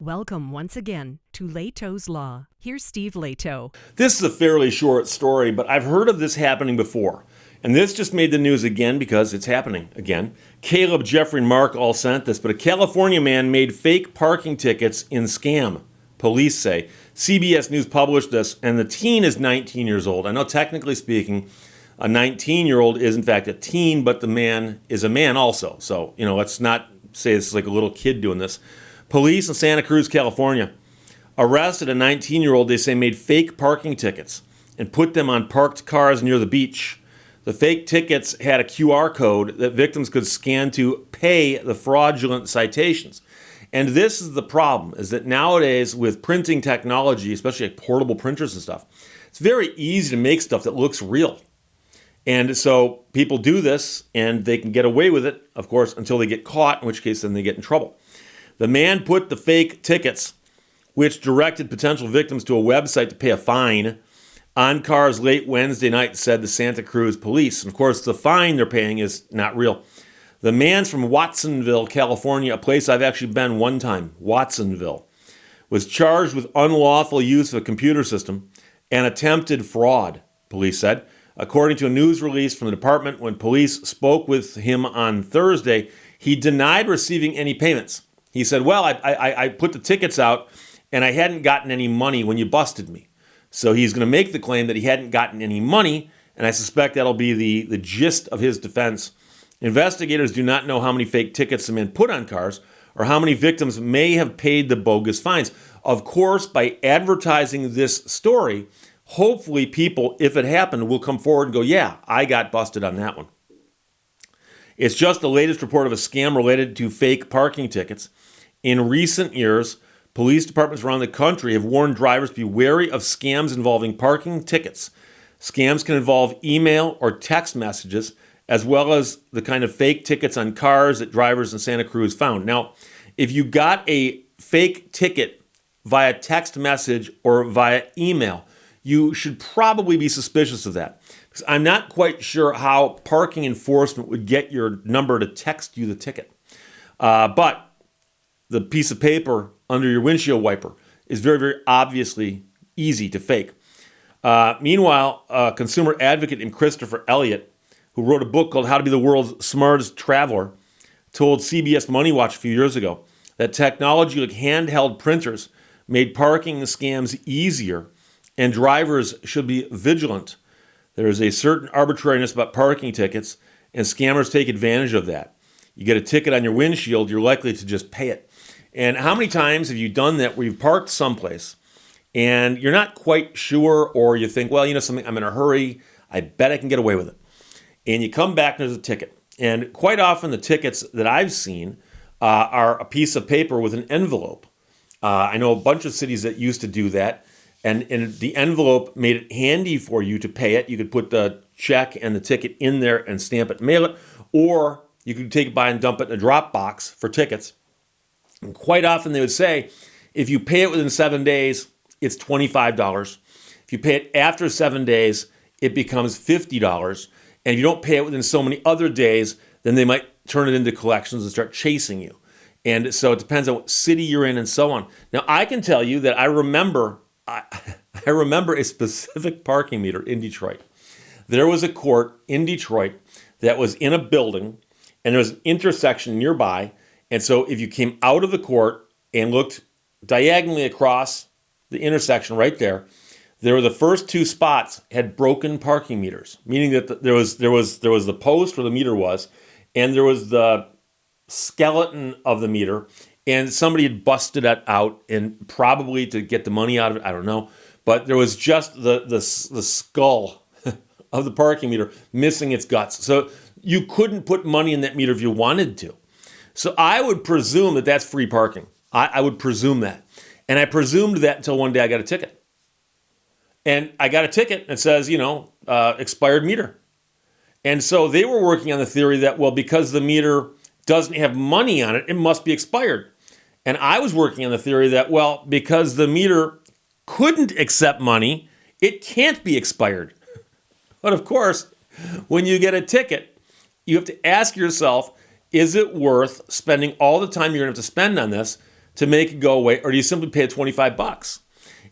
Welcome once again to Lehto's Law. Here's Steve Lehto. This is a fairly short story, but I've heard of this happening before. And this just made the news again because it's happening again. Caleb, Jeffrey, and Mark all sent this, but a California man made fake parking tickets in scam, police say. CBS News published this, and the teen is 19 years old. I know technically speaking, a 19-year-old is in fact a teen, but the man is a man also. So, let's not say this is like a little kid doing this. Police in Santa Cruz, California, arrested a 19-year-old they say made fake parking tickets and put them on parked cars near the beach. The fake tickets had a QR code that victims could scan to pay the fraudulent citations. And this is the problem, is that nowadays with printing technology, especially like portable printers and stuff, it's very easy to make stuff that looks real. And so people do this and they can get away with it, of course, until they get caught, in which case then they get in trouble. The man put the fake tickets, which directed potential victims to a website to pay a fine, on cars late Wednesday night, said the Santa Cruz police. And of course, the fine they're paying is not real. The man's from Watsonville, California, a place I've actually been one time, Watsonville, was charged with unlawful use of a computer system and attempted fraud, police said. According to a news release from the department, when police spoke with him on Thursday, he denied receiving any payments. He said, well, I put the tickets out and I hadn't gotten any money when you busted me. So he's going to make the claim that he hadn't gotten any money, and I suspect that'll be the gist of his defense. Investigators do not know how many fake tickets the man put on cars or how many victims may have paid the bogus fines. Of course, by advertising this story, hopefully people, if it happened, will come forward and go, yeah, I got busted on that one. It's just the latest report of a scam related to fake parking tickets. In recent years, police departments around the country have warned drivers to be wary of scams involving parking tickets. Scams can involve email or text messages, as well as the kind of fake tickets on cars that drivers in Santa Cruz found. Now, if you got a fake ticket via text message or via email, you should probably be suspicious of that. Because I'm not quite sure how parking enforcement would get your number to text you the ticket. But the piece of paper under your windshield wiper is very, very obviously easy to fake. Meanwhile, a consumer advocate named Christopher Elliott, who wrote a book called How to Be the World's Smartest Traveler, told CBS Money Watch a few years ago that technology like handheld printers made parking scams easier, and drivers should be vigilant. There is a certain arbitrariness about parking tickets, and scammers take advantage of that. You get a ticket on your windshield, you're likely to just pay it. And how many times have you done that where you've parked someplace and you're not quite sure, or you think, well, something, I'm in a hurry, I bet I can get away with it. And you come back and there's a ticket. And quite often the tickets that I've seen are a piece of paper with an envelope. I know a bunch of cities that used to do that. And the envelope made it handy for you to pay it. You could put the check and the ticket in there and stamp it and mail it. Or you could take it by and dump it in a drop box for tickets. And quite often they would say, if you pay it within 7 days, it's $25. If you pay it after 7 days, it becomes $50. And if you don't pay it within so many other days, then they might turn it into collections and start chasing you. And so it depends on what city you're in and so on. Now, I can tell you that I remember a specific parking meter in Detroit. There was a court in Detroit that was in a building, and there was an intersection nearby. And so if you came out of the court and looked diagonally across the intersection right there, there were the first two spots had broken parking meters, meaning that there was the post where the meter was, and there was the skeleton of the meter, and somebody had busted it out, and probably to get the money out of it, I don't know. But there was just the skull of the parking meter missing its guts. So you couldn't put money in that meter if you wanted to. So I would presume that that's free parking. I would presume that. And I presumed that until one day I got a ticket. And I got a ticket that says, expired meter. And so they were working on the theory that, well, because the meter doesn't have money on it, it must be expired. And I was working on the theory that, well, because the meter couldn't accept money, it can't be expired. But of course, when you get a ticket, you have to ask yourself, is it worth spending all the time you're going to have to spend on this to make it go away, or do you simply pay $25?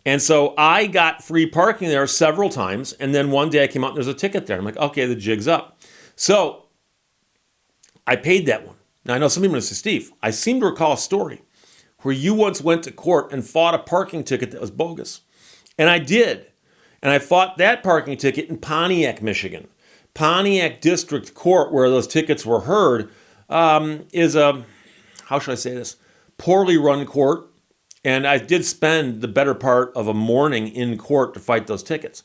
And so I got free parking there several times, and then one day I came out and there's a ticket there. I'm like, okay, the jig's up. So I paid that one. Now I know some people are going to say, Steve, I seem to recall a story where you once went to court and fought a parking ticket that was bogus. And I did. And I fought that parking ticket in Pontiac, Michigan. Pontiac District Court, where those tickets were heard, is a, how should I say this, poorly run court. And I did spend the better part of a morning in court to fight those tickets.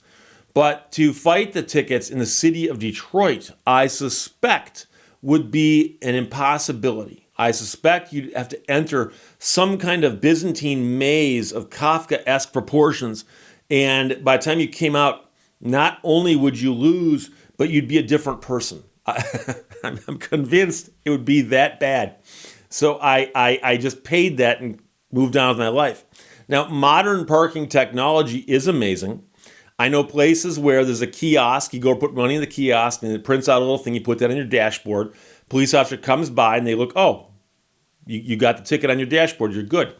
But to fight the tickets in the city of Detroit, I suspect would be an impossibility. I suspect you'd have to enter some kind of Byzantine maze of Kafka-esque proportions. And by the time you came out, not only would you lose, but you'd be a different person. I'm convinced it would be that bad. So I just paid that and moved on with my life. Now, modern parking technology is amazing. I know places where there's a kiosk, you go put money in the kiosk and it prints out a little thing, you put that on your dashboard. Police officer comes by and they look, oh, you got the ticket on your dashboard, you're good.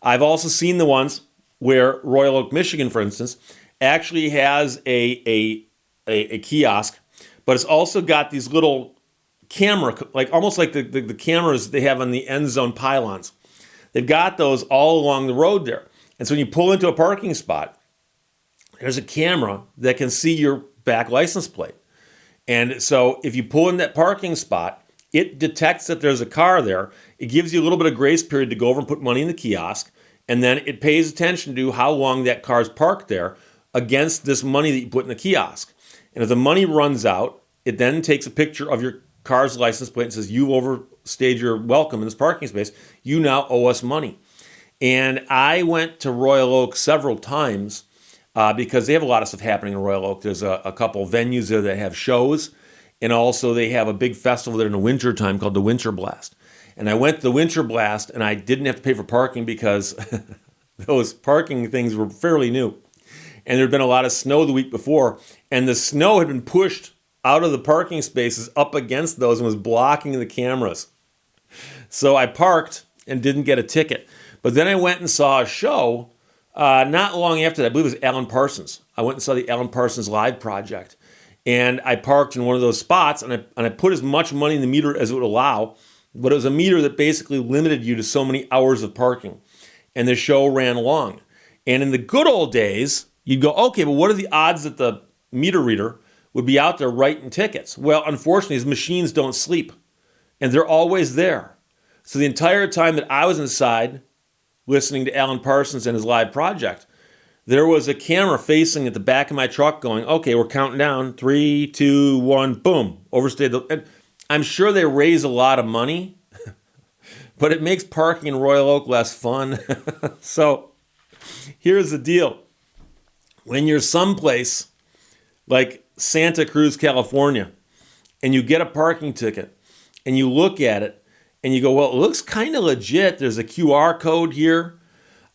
I've also seen the ones where Royal Oak, Michigan, for instance, actually has a kiosk, but it's also got these little camera, like almost like the cameras they have on the end zone pylons. They've got those all along the road there. And so when you pull into a parking spot, there's a camera that can see your back license plate. And so if you pull in that parking spot, it detects that there's a car there. It gives you a little bit of grace period to go over and put money in the kiosk. And then it pays attention to how long that car's parked there against this money that you put in the kiosk. And if the money runs out, it then takes a picture of your car's license plate and says, you overstayed your welcome in this parking space. You now owe us money. And I went to Royal Oak several times because they have a lot of stuff happening in Royal Oak. There's a couple venues there that have shows. And also they have a big festival there in the winter time called the Winter Blast. And I went to the Winter Blast and I didn't have to pay for parking because those parking things were fairly new. And there had been a lot of snow the week before. And the snow had been pushed out of the parking spaces up against those and was blocking the cameras. So I parked and didn't get a ticket. But then I went and saw a show not long after that. I believe it was Alan Parsons. I went and saw the Alan Parsons Live Project. And I parked in one of those spots and I put as much money in the meter as it would allow. But it was a meter that basically limited you to so many hours of parking. And the show ran long. And in the good old days, you'd go, okay, but what are the odds that the meter reader would be out there writing tickets? Well, unfortunately, his machines don't sleep. And they're always there. So the entire time that I was inside listening to Alan Parsons and his live project, there was a camera facing at the back of my truck going, okay, we're counting down. 3, 2, 1, boom. Overstayed the... And I'm sure they raise a lot of money, but it makes parking in Royal Oak less fun. So here's the deal. When you're someplace like Santa Cruz, California, and you get a parking ticket and you look at it and you go, well, it looks kind of legit. There's a QR code here.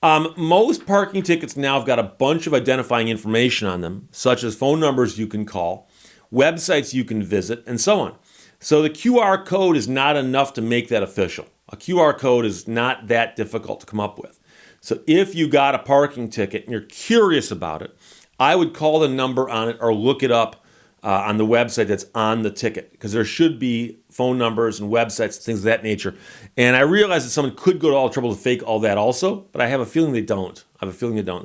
Most parking tickets now have got a bunch of identifying information on them, such as phone numbers you can call, websites you can visit, and so on. So the QR code is not enough to make that official. A QR code is not that difficult to come up with. So if you got a parking ticket and you're curious about it, I would call the number on it or look it up on the website that's on the ticket, because there should be phone numbers and websites, things of that nature. And I realize that someone could go to all the trouble to fake all that also, but I have a feeling they don't.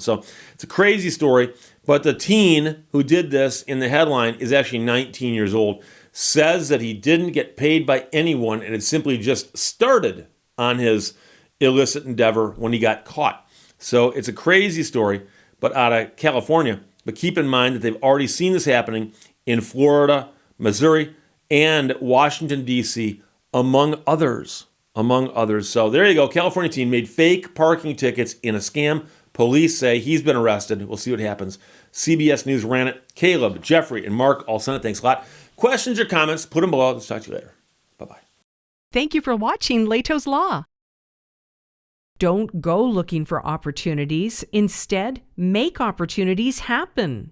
So it's a crazy story, but the teen who did this in the headline is actually 19 years old, says that he didn't get paid by anyone and had simply just started on his illicit endeavor when he got caught. So it's a crazy story, but out of California. But keep in mind that they've already seen this happening in Florida, Missouri, and Washington, D.C., among others. So there you go. California teen made fake parking tickets in a scam. Police say he's been arrested. We'll see what happens. CBS News ran it. Caleb, Jeffrey, and Mark all sent it. Thanks a lot. Questions or comments, put them below. Let's talk to you later. Bye-bye. Thank you for watching Lehto's Law. Don't go looking for opportunities. Instead, make opportunities happen.